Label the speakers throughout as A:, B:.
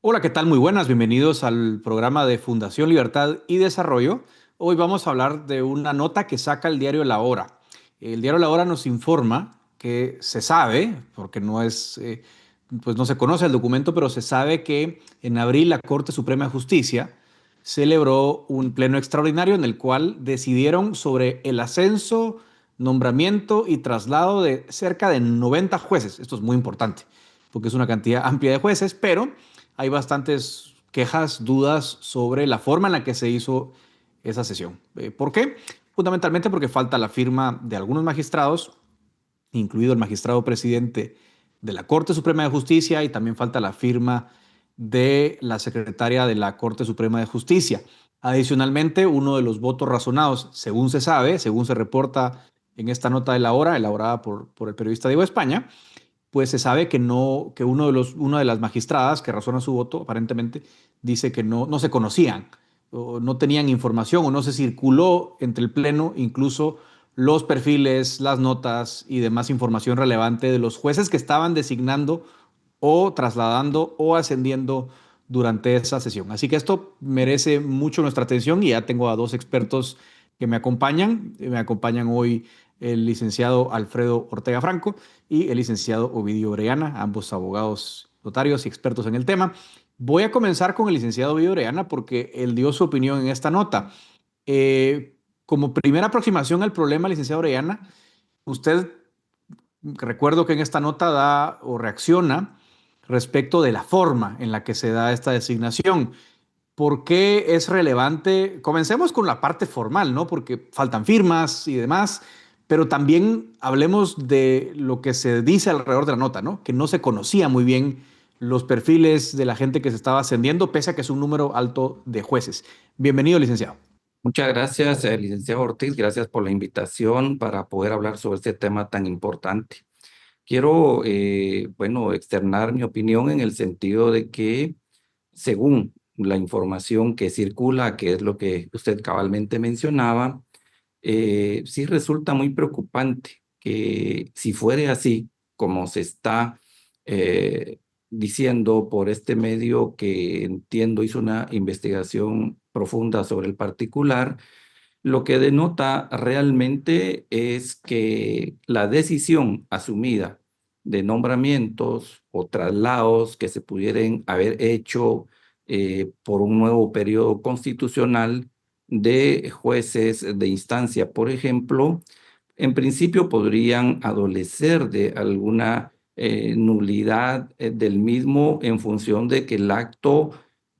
A: Hola, ¿qué tal? Muy buenas, bienvenidos al programa de Fundación Libertad y Desarrollo. Hoy vamos a hablar de una nota que saca el diario La Hora. El diario La Hora nos informa que se sabe, porque pues no se conoce el documento, pero se sabe que en abril la Corte Suprema de Justicia celebró un pleno extraordinario en el cual decidieron sobre el ascenso, nombramiento y traslado de cerca de 90 jueces. Esto es muy importante, porque es una cantidad amplia de jueces, pero hay bastantes quejas, dudas sobre la forma en la que se hizo esa sesión. ¿Por qué? Fundamentalmente porque falta la firma de algunos magistrados, incluido el magistrado presidente de la Corte Suprema de Justicia, y también falta la firma de la secretaria de la Corte Suprema de Justicia. Adicionalmente, uno de los votos razonados, según se sabe, según se reporta en esta nota de La Hora, elaborada por el periodista Diego España, pues se sabe que no, que una de las magistradas que razona su voto, aparentemente, dice que no se conocían, o no tenían información, o no se circuló entre el pleno incluso los perfiles, las notas y demás información relevante de los jueces que estaban designando o trasladando o ascendiendo durante esa sesión. Así que esto merece mucho nuestra atención y ya tengo a dos expertos que me acompañan. Me acompañan hoy el licenciado Alfredo Ortega Franco y el licenciado Ovidio Orellana, ambos abogados notarios y expertos en el tema. Voy a comenzar con el licenciado Ovidio Orellana porque él dio su opinión en esta nota. Como primera aproximación al problema, licenciado Orellana, usted, recuerdo que en esta nota da o reacciona respecto de la forma en la que se da esta designación. ¿Por qué es relevante? Comencemos con la parte formal, ¿no? Porque faltan firmas y demás, pero también hablemos de lo que se dice alrededor de la nota, ¿no? Que no se conocía muy bien los perfiles de la gente que se estaba ascendiendo, pese a que es un número alto de jueces. Bienvenido, licenciado.
B: Muchas gracias, licenciado Ortiz. Gracias por la invitación para poder hablar sobre este tema tan importante. Quiero, bueno, externar mi opinión en el sentido de que, según la información que circula, que es lo que usted cabalmente mencionaba, sí resulta muy preocupante que si fuere así, como se está diciendo por este medio que entiendo hizo una investigación profunda sobre el particular, lo que denota realmente es que la decisión asumida de nombramientos o traslados que se pudieran haber hecho por un nuevo periodo constitucional de jueces de instancia, por ejemplo, en principio podrían adolecer de alguna nulidad del mismo en función de que el acto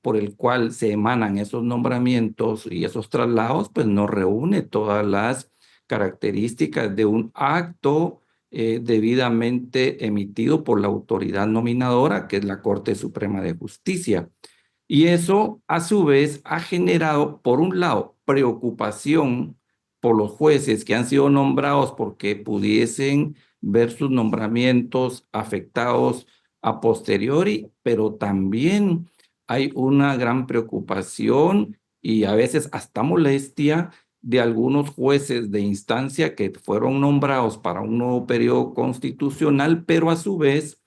B: por el cual se emanan esos nombramientos y esos traslados, pues no reúne todas las características de un acto debidamente emitido por la autoridad nominadora, que es la Corte Suprema de Justicia. Y eso, a su vez, ha generado, por un lado, preocupación por los jueces que han sido nombrados porque pudiesen ver sus nombramientos afectados a posteriori, pero también hay una gran preocupación y a veces hasta molestia de algunos jueces de instancia que fueron nombrados para un nuevo periodo constitucional, pero a su vez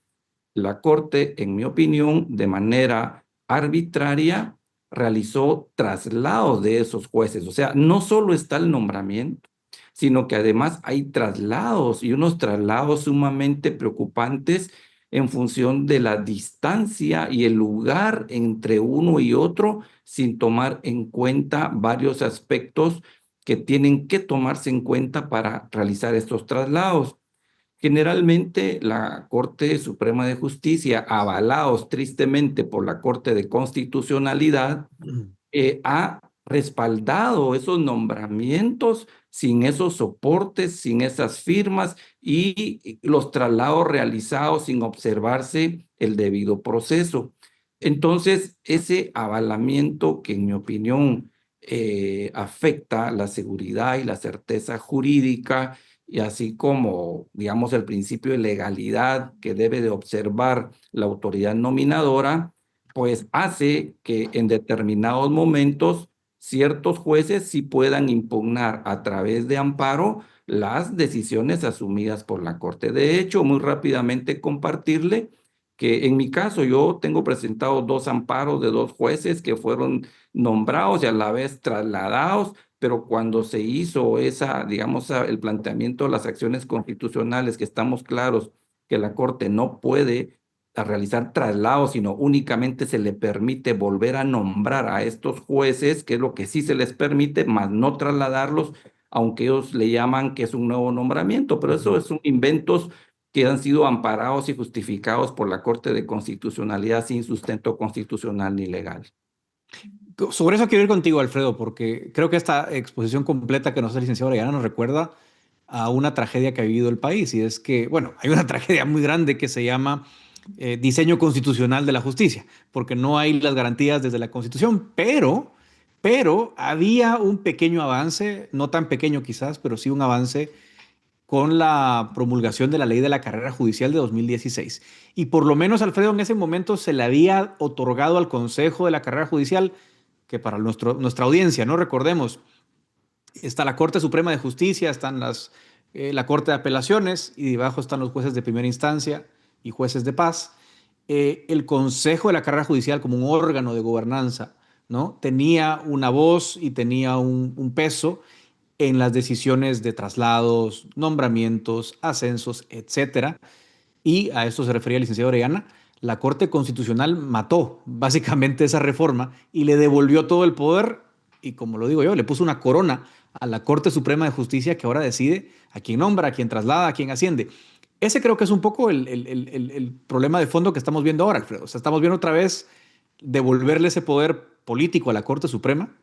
B: la Corte, en mi opinión, de manera arbitraria, realizó traslados de esos jueces. O sea, no solo está el nombramiento, sino que además hay traslados y unos traslados sumamente preocupantes en función de la distancia y el lugar entre uno y otro, sin tomar en cuenta varios aspectos que tienen que tomarse en cuenta para realizar estos traslados. Generalmente la Corte Suprema de Justicia, avalados tristemente por la Corte de Constitucionalidad, ha respaldado esos nombramientos sin esos soportes, sin esas firmas y los traslados realizados sin observarse el debido proceso. Entonces, ese avalamiento que en mi opinión afecta la seguridad y la certeza jurídica, y así como, digamos, el principio de legalidad que debe de observar la autoridad nominadora, pues hace que en determinados momentos ciertos jueces sí puedan impugnar a través de amparo las decisiones asumidas por la Corte. De hecho, muy rápidamente compartirle que en mi caso yo tengo presentado dos amparos de dos jueces que fueron nombrados y a la vez trasladados, pero cuando se hizo esa, digamos, el planteamiento de las acciones constitucionales, que estamos claros que la Corte no puede realizar traslados, sino únicamente se le permite volver a nombrar a estos jueces, que es lo que sí se les permite, más no trasladarlos, aunque ellos le llaman que es un nuevo nombramiento, pero eso es un inventos que han sido amparados y justificados por la Corte de Constitucionalidad sin sustento constitucional ni legal.
A: Sobre eso quiero ir contigo, Alfredo, porque creo que esta exposición completa que nos hace el licenciado Orellana nos recuerda a una tragedia que ha vivido el país. Y es que, bueno, hay una tragedia muy grande que se llama diseño constitucional de la justicia, porque no hay las garantías desde la Constitución, pero había un pequeño avance, no tan pequeño quizás, pero sí un avance con la promulgación de la ley de la carrera judicial de 2016. Y por lo menos, Alfredo, en ese momento se le había otorgado al Consejo de la Carrera Judicial, que para nuestra audiencia, no recordemos, está la Corte Suprema de Justicia, están la Corte de Apelaciones y debajo están los jueces de primera instancia y jueces de paz. El Consejo de la Carrera Judicial como un órgano de gobernanza, ¿no? Tenía una voz y tenía un peso en las decisiones de traslados, nombramientos, ascensos, etcétera. Y a esto se refería el licenciado Orellana. La Corte Constitucional mató básicamente esa reforma y le devolvió todo el poder y, como lo digo yo, le puso una corona a la Corte Suprema de Justicia, que ahora decide a quién nombra, a quién traslada, a quién asciende. Ese creo que es un poco el problema de fondo que estamos viendo ahora, Alfredo. O sea, estamos viendo otra vez devolverle ese poder político a la Corte Suprema,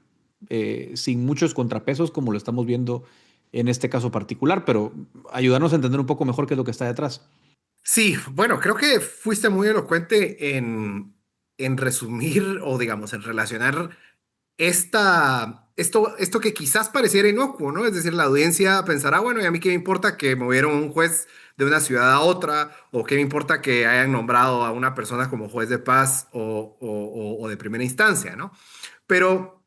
A: sin muchos contrapesos, como lo estamos viendo en este caso particular, pero ayudarnos a entender un poco mejor qué es lo que está detrás.
C: Sí, bueno, creo que fuiste muy elocuente en resumir o digamos en relacionar esto que quizás pareciera inocuo, ¿no? Es decir, la audiencia pensará, bueno, ¿y a mí qué me importa que movieron un juez de una ciudad a otra? ¿O qué me importa que hayan nombrado a una persona como juez de paz o de primera instancia, ¿no? Pero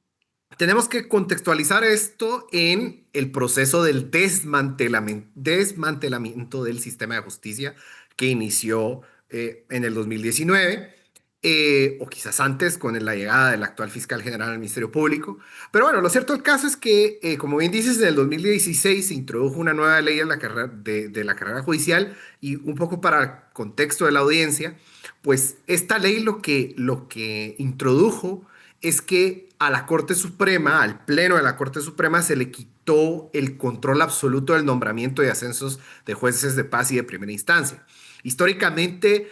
C: tenemos que contextualizar esto en el proceso del desmantelamiento del sistema de justicia que inició en el 2019, o quizás antes con la llegada del actual fiscal general al Ministerio Público. Pero bueno, lo cierto del caso es que, como bien dices, en el 2016 se introdujo una nueva ley en la carrera, de la carrera judicial y un poco para el contexto de la audiencia, pues esta ley lo que introdujo es que a la Corte Suprema, al Pleno de la Corte Suprema, se le quitó el control absoluto del nombramiento y ascensos de jueces de paz y de primera instancia. Históricamente,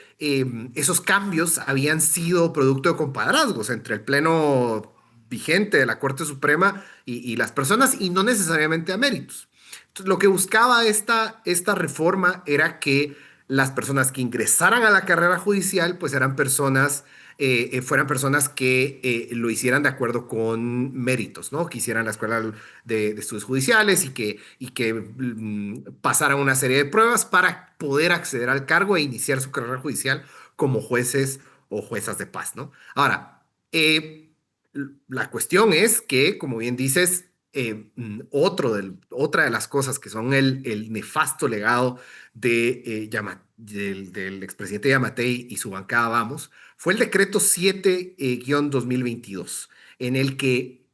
C: esos cambios habían sido producto de compadrazgos entre el Pleno vigente de la Corte Suprema y las personas, y no necesariamente a méritos. Entonces, lo que buscaba esta reforma era que las personas que ingresaran a la carrera judicial, pues fueran personas que lo hicieran de acuerdo con méritos, ¿no? Que hicieran la escuela de estudios judiciales y que pasaran una serie de pruebas para poder acceder al cargo e iniciar su carrera judicial como jueces o juezas de paz, ¿no? Ahora, la cuestión es que, como bien dices, otra de las cosas que son el nefasto legado del expresidente Yamatei y su bancada Vamos, fue el decreto 7-2022, en el que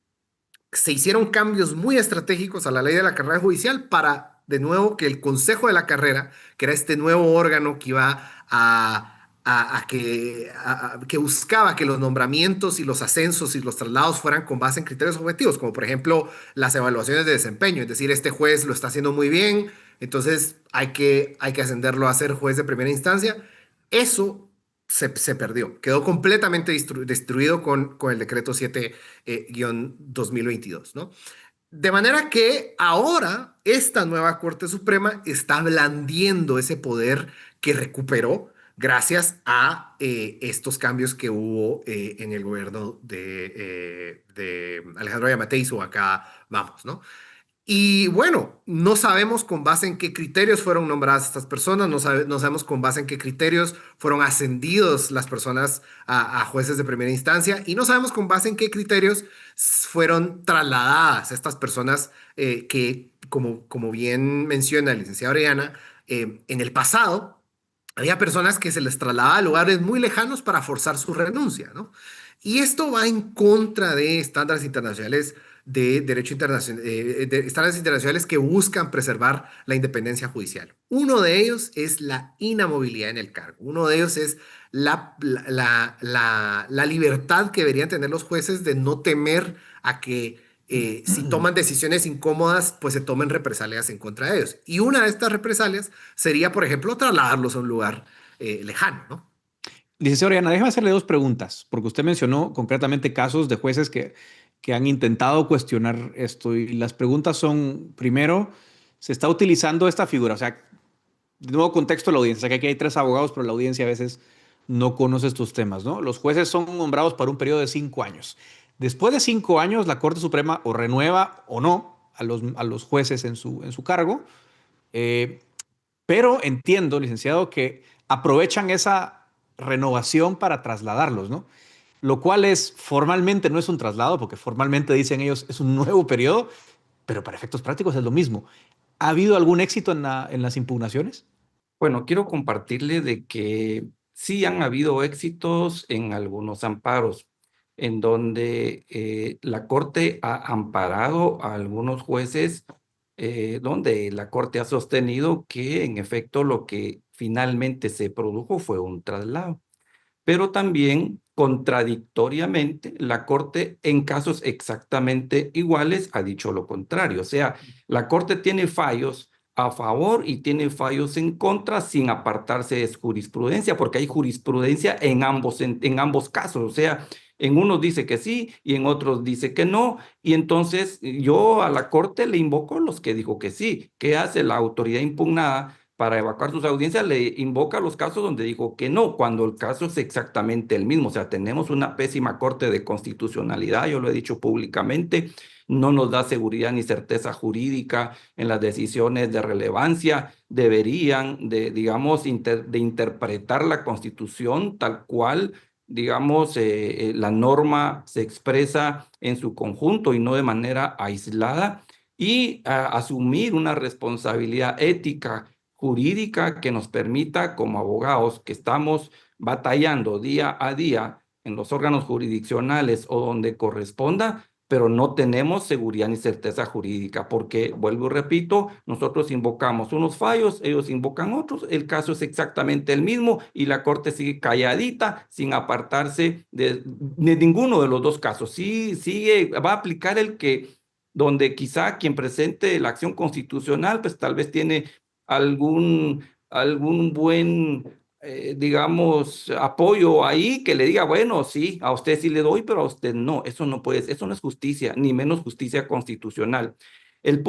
C: se hicieron cambios muy estratégicos a la ley de la carrera judicial para, de nuevo, que el Consejo de la Carrera, que era este nuevo órgano que iba que buscaba que los nombramientos y los ascensos y los traslados fueran con base en criterios objetivos, como por ejemplo las evaluaciones de desempeño, es decir, este juez lo está haciendo muy bien, entonces hay que ascenderlo a ser juez de primera instancia. Eso se perdió, quedó completamente destruido con el decreto 7-2022, ¿no? De manera que ahora esta nueva Corte Suprema está blandiendo ese poder que recuperó gracias a estos cambios que hubo en el gobierno de Alejandro Yamatei y su acá vamos, ¿no? Y bueno, no sabemos con base en qué criterios fueron nombradas estas personas, no sabemos con base en qué criterios fueron ascendidos las personas a jueces de primera instancia y no sabemos con base en qué criterios fueron trasladadas estas personas que, como bien menciona el licenciado Orellana, en el pasado había personas que se les trasladaba a lugares muy lejanos para forzar su renuncia, ¿no? Y esto va en contra de estándares internacionales de derecho internacional, de estándares internacionales que buscan preservar la independencia judicial. Uno de ellos es la inamovilidad en el cargo. Uno de ellos es la libertad que deberían tener los jueces de no temer a que si toman decisiones incómodas, pues se tomen represalias en contra de ellos. Y una de estas represalias sería, por ejemplo, trasladarlos a un lugar lejano, ¿no?
A: Licenciada Oriana, déjeme hacerle dos preguntas, porque usted mencionó concretamente casos de jueces que han intentado cuestionar esto. Y las preguntas son, primero, ¿se está utilizando esta figura? O sea, de nuevo contexto de la audiencia, que aquí hay tres abogados, pero la audiencia a veces no conoce estos temas, ¿no? Los jueces son nombrados para un periodo de 5 años. Después de 5 años, la Corte Suprema o renueva o no a los jueces en su cargo, eh, pero entiendo, licenciado, que aprovechan esa renovación para trasladarlos, ¿no? Lo cual es formalmente no es un traslado, porque formalmente dicen ellos es un nuevo periodo, pero para efectos prácticos es lo mismo. ¿Ha habido algún éxito en las impugnaciones?
B: Bueno, quiero compartirle de que sí han habido éxitos en algunos amparos, en donde la Corte ha amparado a algunos jueces, donde la Corte ha sostenido que en efecto lo que finalmente se produjo fue un traslado. Pero también contradictoriamente la Corte en casos exactamente iguales ha dicho lo contrario. O sea, la Corte tiene fallos a favor y tiene fallos en contra sin apartarse de jurisprudencia, porque hay jurisprudencia en ambos casos. O sea, en unos dice que sí y en otros dice que no. Y entonces yo a la Corte le invoco los que dijo que sí. ¿Qué hace la autoridad impugnada? Para evacuar sus audiencias, le invoca los casos donde dijo que no, cuando el caso es exactamente el mismo. O sea, tenemos una pésima Corte de Constitucionalidad, yo lo he dicho públicamente, no nos da seguridad ni certeza jurídica en las decisiones de relevancia. Deberían de, digamos, de interpretar la Constitución tal cual, digamos, la norma se expresa en su conjunto y no de manera aislada, y asumir una responsabilidad ética jurídica que nos permita, como abogados que estamos batallando día a día en los órganos jurisdiccionales o donde corresponda, pero no tenemos seguridad ni certeza jurídica, porque, vuelvo y repito, nosotros invocamos unos fallos, ellos invocan otros, el caso es exactamente el mismo y la Corte sigue calladita, sin apartarse de ninguno de los dos casos. Sí, sigue, va a aplicar el que donde quizá quien presente la acción constitucional, pues tal vez tiene algún buen, digamos, apoyo ahí que le diga, bueno, sí, a usted sí le doy, pero a usted no. Eso no puede, eso no es justicia, ni menos justicia constitucional. Un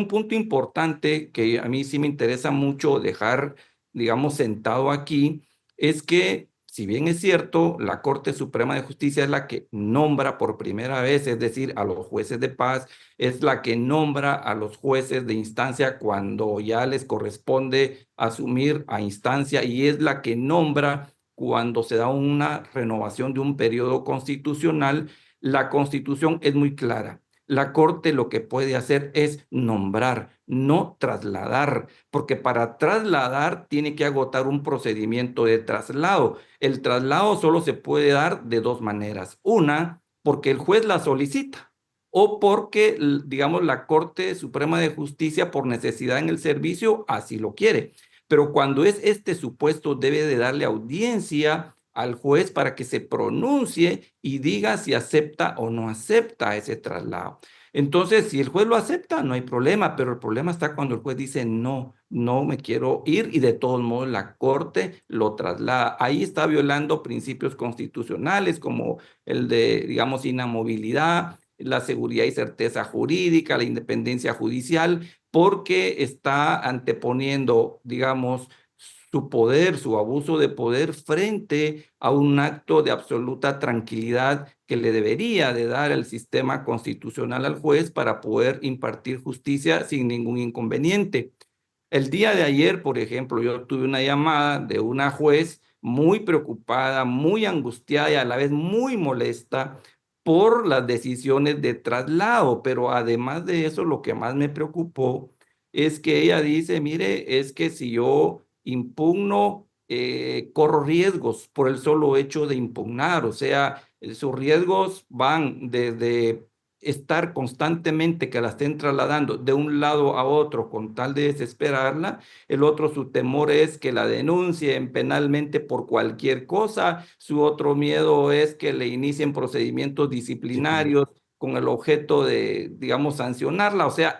B: punto importante que a mí sí me interesa mucho dejar, digamos, sentado aquí, es que, si bien es cierto, la Corte Suprema de Justicia es la que nombra por primera vez, es decir, a los jueces de paz, es la que nombra a los jueces de instancia cuando ya les corresponde asumir a instancia, y es la que nombra cuando se da una renovación de un periodo constitucional. La Constitución es muy clara. La Corte lo que puede hacer es nombrar, no trasladar, porque para trasladar tiene que agotar un procedimiento de traslado. El traslado solo se puede dar de dos maneras. Una, porque el juez la solicita, o porque, digamos, la Corte Suprema de Justicia, por necesidad en el servicio, así lo quiere. Pero cuando es este supuesto, debe de darle audiencia al juez para que se pronuncie y diga si acepta o no acepta ese traslado. Entonces, si el juez lo acepta, no hay problema, pero el problema está cuando el juez dice no, no me quiero ir, y de todos modos la Corte lo traslada. Ahí está violando principios constitucionales como el de, digamos, inamovilidad, la seguridad y certeza jurídica, la independencia judicial, porque está anteponiendo, digamos, su poder, su abuso de poder frente a un acto de absoluta tranquilidad que le debería de dar el sistema constitucional al juez para poder impartir justicia sin ningún inconveniente. El día de ayer, por ejemplo, yo tuve una llamada de una juez muy preocupada, muy angustiada y a la vez muy molesta por las decisiones de traslado, pero además de eso, lo que más me preocupó es que ella dice, mire, es que si yo impugno corro riesgos por el solo hecho de impugnar. O sea, sus riesgos van desde estar constantemente que la estén trasladando de un lado a otro con tal de desesperarla. El otro, su temor es que la denuncien penalmente por cualquier cosa. Su otro miedo es que le inicien procedimientos disciplinarios con el objeto de, digamos, sancionarla. O sea,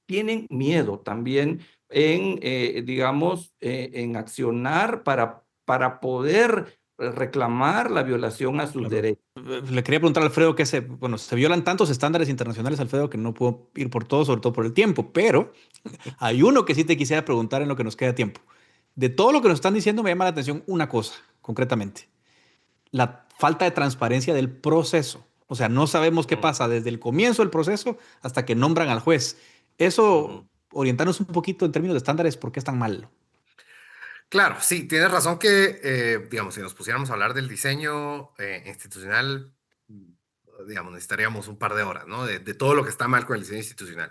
B: tienen miedo también en, digamos, en accionar para poder reclamar la violación a sus
A: Claro.
B: derechos.
A: Le quería preguntar a Alfredo que bueno, se violan tantos estándares internacionales, Alfredo, que no puedo ir por todo, sobre todo por el tiempo, pero hay uno que sí te quisiera preguntar en lo que nos queda tiempo. De todo lo que nos están diciendo me llama la atención una cosa, concretamente, la falta de transparencia del proceso. O sea, no sabemos qué
C: Mm,
A: pasa desde el comienzo del proceso hasta que nombran al juez. Eso,
C: ujú.
A: orientarnos un poquito en términos de estándares, ¿por qué es tan malo?
C: Claro, sí, tienes razón que, digamos, si nos pusiéramos a hablar del diseño institucional, digamos, necesitaríamos un par de horas, ¿no? De todo lo que está mal con el diseño institucional.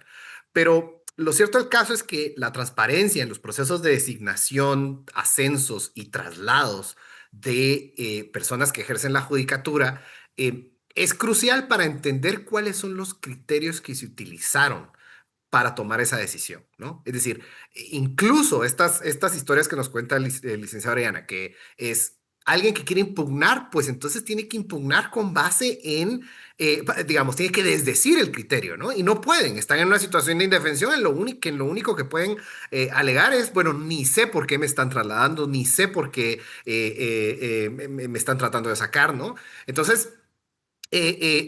C: Pero lo cierto del caso es que la transparencia en los procesos de designación, ascensos y traslados de personas que ejercen la judicatura es crucial para entender cuáles son los criterios que se utilizaron para tomar esa decisión, ¿no? Es decir, incluso estas historias que nos cuenta el licenciado Ariana, que es alguien que quiere impugnar, pues entonces tiene que impugnar con base en, digamos, tiene que desdecir el criterio, ¿no? Y no pueden, están en una situación de indefensión, en lo único que pueden alegar es, bueno, ni sé por qué me están trasladando, ni sé por qué me están tratando de sacar, ¿no? Entonces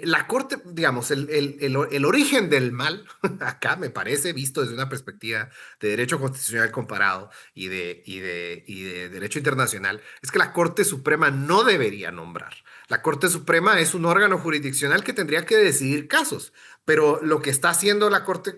C: la corte, digamos, el origen del mal, acá me parece, visto desde una perspectiva de derecho constitucional comparado y de derecho internacional, es que la Corte Suprema no debería nombrar. La Corte Suprema es un órgano jurisdiccional que tendría que decidir casos, pero lo que está haciendo la Corte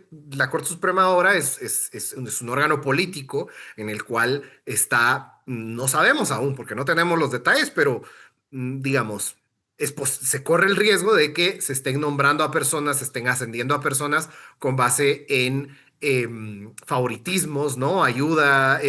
C: Suprema ahora es un órgano político en el cual está, no sabemos aún, porque no tenemos los detalles, pero digamos se corre el riesgo de que se estén nombrando a personas, se estén ascendiendo a personas con base en favoritismos, ¿no? Ayuda,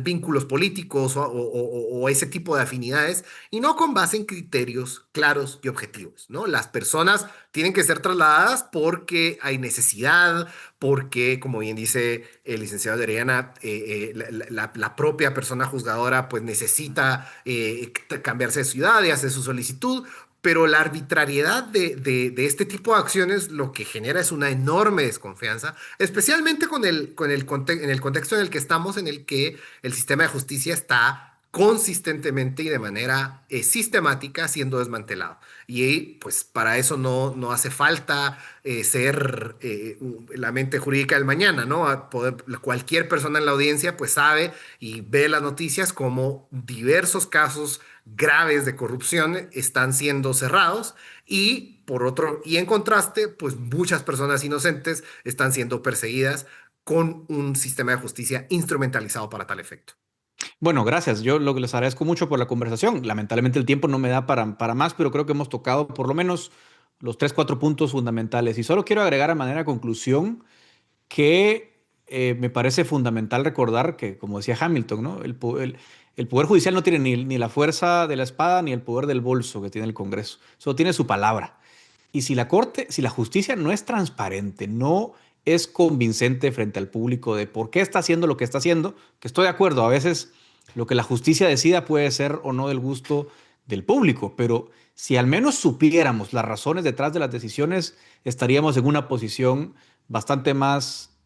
C: vínculos políticos o ese tipo de afinidades, y no con base en criterios claros y objetivos, ¿no? Las personas tienen que ser trasladadas porque hay necesidad, porque, como bien dice el licenciado de Orellana, la propia persona juzgadora pues necesita cambiarse de ciudad y hacer su solicitud, pero la arbitrariedad de este tipo de acciones lo que genera es una enorme desconfianza, especialmente en el contexto en el que estamos, en el que el sistema de justicia está consistentemente y de manera sistemática siendo desmantelado. Y pues para eso no hace falta ser la mente jurídica del mañana, ¿no? Cualquier persona en la audiencia pues sabe y ve las noticias como diversos casos graves de corrupción están siendo cerrados y en contraste, pues muchas personas inocentes están siendo perseguidas con un sistema de justicia instrumentalizado para tal efecto.
A: Bueno, gracias. Yo lo que les agradezco mucho por la conversación. Lamentablemente el tiempo no me da para más, pero creo que hemos tocado por lo menos los tres, cuatro puntos fundamentales. Y solo quiero agregar a manera de conclusión que me parece fundamental recordar que, como decía Hamilton, ¿no? El Poder Judicial no tiene ni la fuerza de la espada ni el poder del bolso que tiene el Congreso. Solo tiene su palabra. Y si la justicia no es transparente, no es convincente frente al público de por qué está haciendo lo que está haciendo, que estoy de acuerdo, a veces lo que la justicia decida puede ser o no del gusto del público, pero si al menos supiéramos las razones detrás de las decisiones, estaríamos en una posición bastante más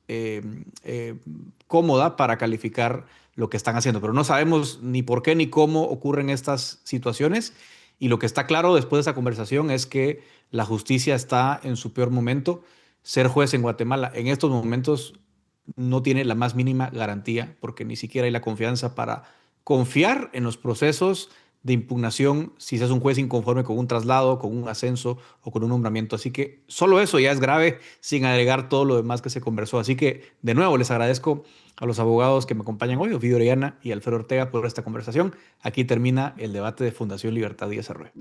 A: cómoda para calificar lo que están haciendo. Pero no sabemos ni por qué ni cómo ocurren estas situaciones. Y lo que está claro después de esa conversación es que la justicia está en su peor momento. Ser juez en Guatemala en estos momentos no tiene la más mínima garantía porque ni siquiera hay la confianza para confiar en los procesos de impugnación si se es un juez inconforme con un traslado, con un ascenso o con un nombramiento. Así que solo eso ya es grave sin agregar todo lo demás que se conversó. Así que de nuevo les agradezco a los abogados que me acompañan hoy, Ovidio Orellana y Alfredo Ortega, por esta conversación. Aquí termina el debate de Fundación Libertad y Desarrollo.